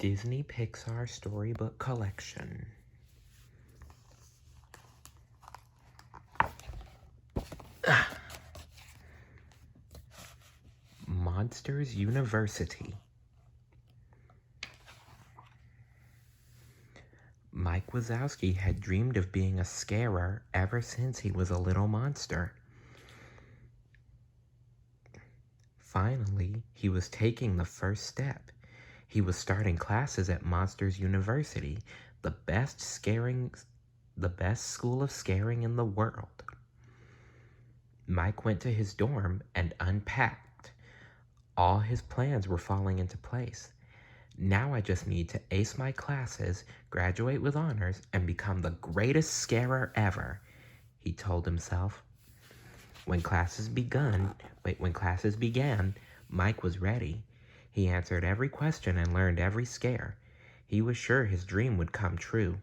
Disney Pixar Storybook Collection. Monsters University. Mike Wazowski had dreamed of being a scarer ever since he was a little monster. Finally, he was taking the first step. He was starting classes at Monsters University, the best school of scaring in the world. Mike went to his dorm and unpacked. All his plans were falling into place. Now I just need to ace my classes, graduate with honors, and become the greatest scarer ever, he told himself. When classes began, Mike was ready. He answered every question and learned every scare. He was sure his dream would come true.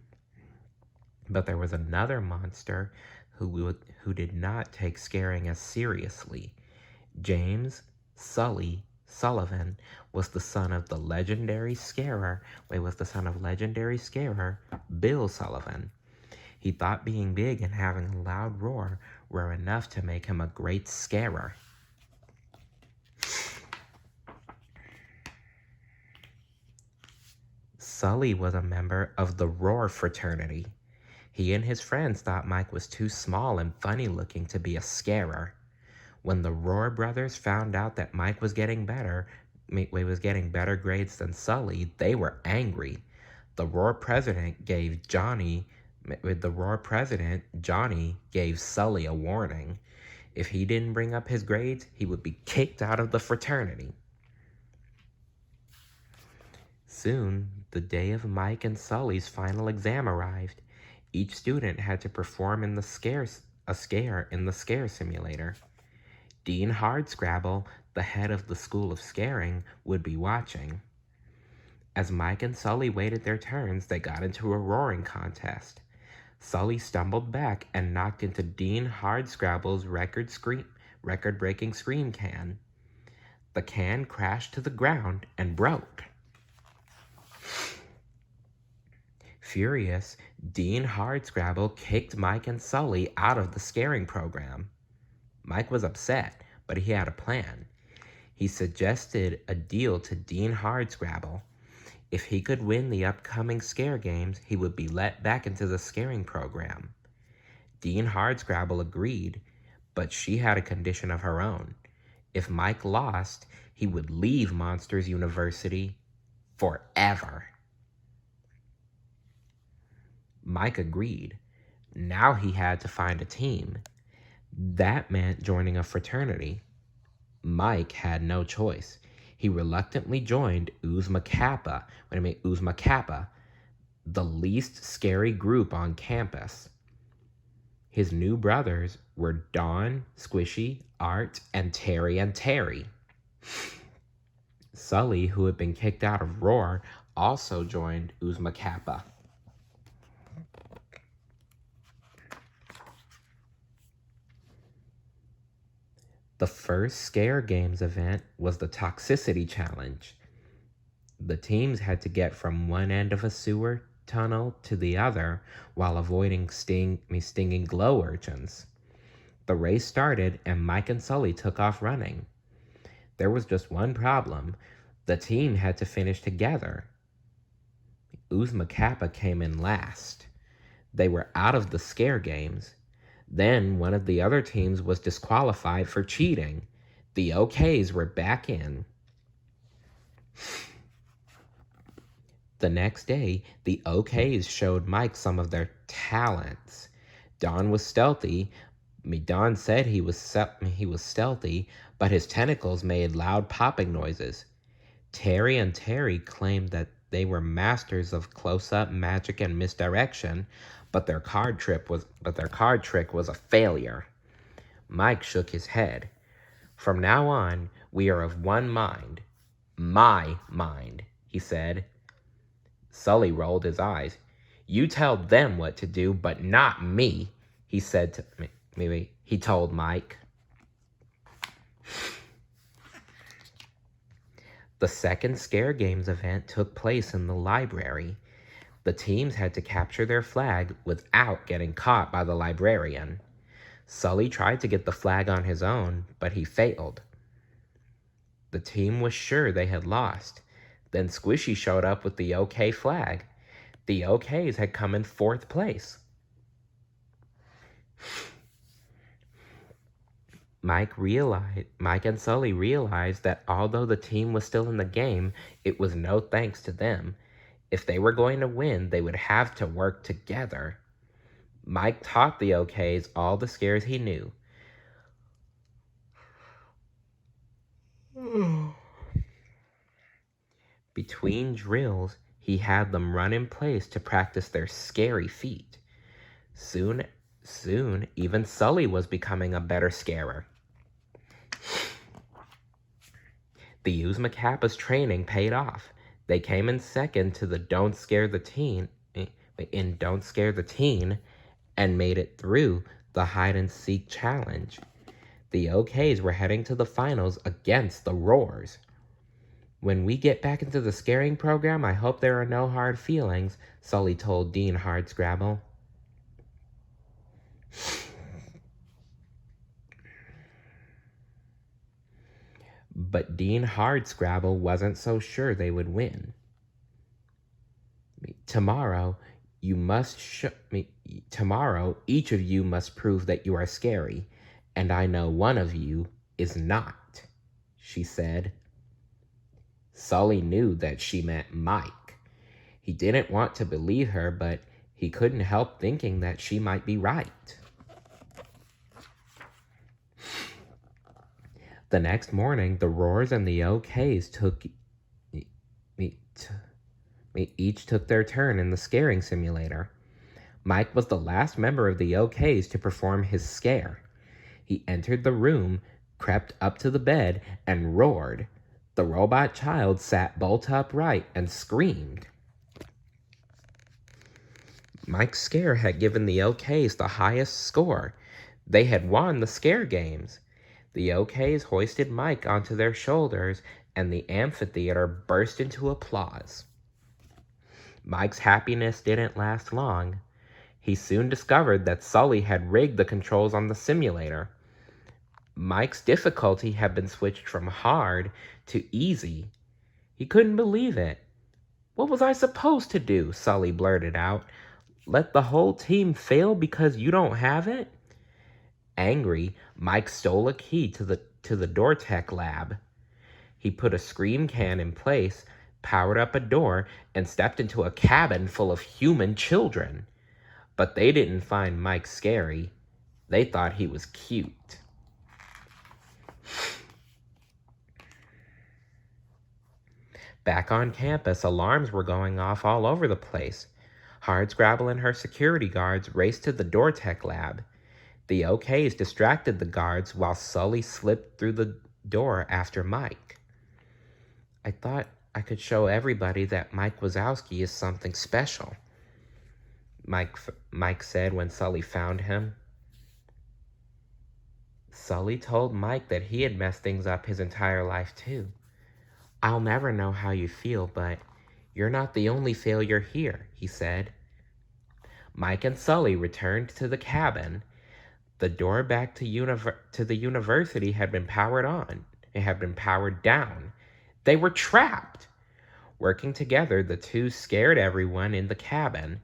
But there was another monster who did not take scaring as seriously. James Sullivan was the son of legendary scarer Bill Sullivan. He thought being big and having a loud roar were enough to make him a great scarer. Sully was a member of the Roar fraternity. He and his friends thought Mike was too small and funny-looking to be a scarer. When the Roar brothers found out that Mike was getting better grades than Sully, they were angry. The Roar president, Johnny, gave Sully a warning. If he didn't bring up his grades, he would be kicked out of the fraternity. Soon, the day of Mike and Sully's final exam arrived. Each student had to perform a scare in the scare simulator. Dean Hardscrabble, the head of the School of Scaring, would be watching. As Mike and Sully waited their turns, they got into a roaring contest. Sully stumbled back and knocked into Dean Hardscrabble's record-breaking scream can. The can crashed to the ground and broke. Furious, Dean Hardscrabble kicked Mike and Sully out of the scaring program. Mike was upset, but he had a plan. He suggested a deal to Dean Hardscrabble. If he could win the upcoming scare games, he would be let back into the scaring program. Dean Hardscrabble agreed, but she had a condition of her own. If Mike lost, he would leave Monsters University forever. Mike agreed. Now he had to find a team. That meant joining a fraternity. Mike had no choice. He reluctantly joined Oozma Kappa, the least scary group on campus. His new brothers were Dawn, Squishy, Art, and Terry. Sully, who had been kicked out of Roar, also joined Oozma Kappa. The first Scare Games event was the Toxicity Challenge. The teams had to get from one end of a sewer tunnel to the other while avoiding stinging glow urchins. The race started and Mike and Sully took off running. There was just one problem. The team had to finish together. Oozma Kappa came in last. They were out of the Scare Games. Then one of the other teams was disqualified for cheating. The OKs were back in. The next day, the OKs showed Mike some of their talents. Don was stealthy. Don said he was stealthy, but his tentacles made loud popping noises. Terry claimed that they were masters of close-up magic and misdirection, but their card trick was a failure. Mike shook his head. From now on, we are of one mind. My mind, he said. Sully rolled his eyes. You tell them what to do, but not me, he told Mike. The second Scare Games event took place in the library. The teams had to capture their flag without getting caught by the librarian. Sully tried to get the flag on his own, but he failed. The team was sure they had lost. Then Squishy showed up with the OK flag. The OKs had come in 4th place. Mike and Sully realized that although the team was still in the game, it was no thanks to them. If they were going to win, they would have to work together. Mike taught the OKs all the scares he knew. Between drills, he had them run in place to practice their scary feat. Soon, even Sully was becoming a better scarer. The Oozma Kappa's training paid off. They came in second to the Don't Scare the Teen and made it through the hide and seek challenge. The OKs were heading to the finals against the Roars. When we get back into the scaring program, I hope there are no hard feelings, Sully told Dean Hardscrabble. But Dean Hardscrabble wasn't so sure they would win. Tomorrow, each of you must prove that you are scary, and I know one of you is not, she said. Sully knew that she meant Mike. He didn't want to believe her, but he couldn't help thinking that she might be right. The next morning, the Roars and the OKs each took their turn in the scaring simulator. Mike was the last member of the OKs to perform his scare. He entered the room, crept up to the bed, and roared. The robot child sat bolt upright and screamed. Mike's scare had given the OKs the highest score. They had won the scare games. The OKs hoisted Mike onto their shoulders, and the amphitheater burst into applause. Mike's happiness didn't last long. He soon discovered that Sully had rigged the controls on the simulator. Mike's difficulty had been switched from hard to easy. He couldn't believe it. "What was I supposed to do?" Sully blurted out. "Let the whole team fail because you don't have it?" Angry, Mike stole a key to the door tech lab. He put a scream can in place, powered up a door, and stepped into a cabin full of human children. But they didn't find Mike scary. They thought he was cute. Back on campus, alarms were going off all over the place. Hardscrabble and her security guards raced to the door tech lab. The OKs distracted the guards while Sully slipped through the door after Mike. "I thought I could show everybody that Mike Wazowski is something special," Mike said when Sully found him. Sully told Mike that he had messed things up his entire life too. "I'll never know how you feel, but you're not the only failure here," he said. Mike and Sully returned to the cabin. The door back to the university had been powered on. It had been powered down. They were trapped. Working together, the two scared everyone in the cabin.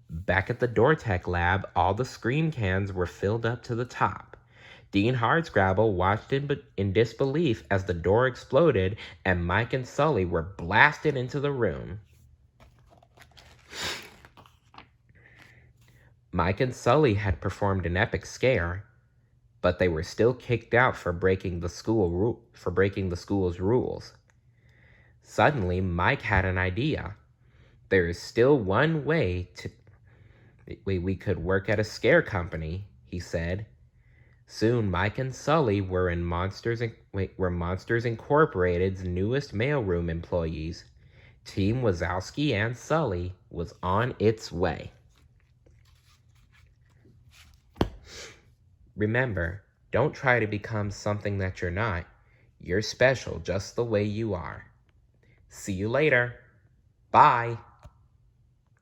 Back at the door tech lab, all the scream cans were filled up to the top. Dean Hardscrabble watched in disbelief as the door exploded and Mike and Sully were blasted into the room. Mike and Sully had performed an epic scare, but they were still kicked out for breaking the school's rules. Suddenly, Mike had an idea. "There is still one way we could work at a scare company," he said. Soon, Mike and Sully were Monsters Incorporated's newest mailroom employees. Team Wazowski and Sully was on its way. Remember, don't try to become something that you're not. You're special just the way you are. See you later. Bye.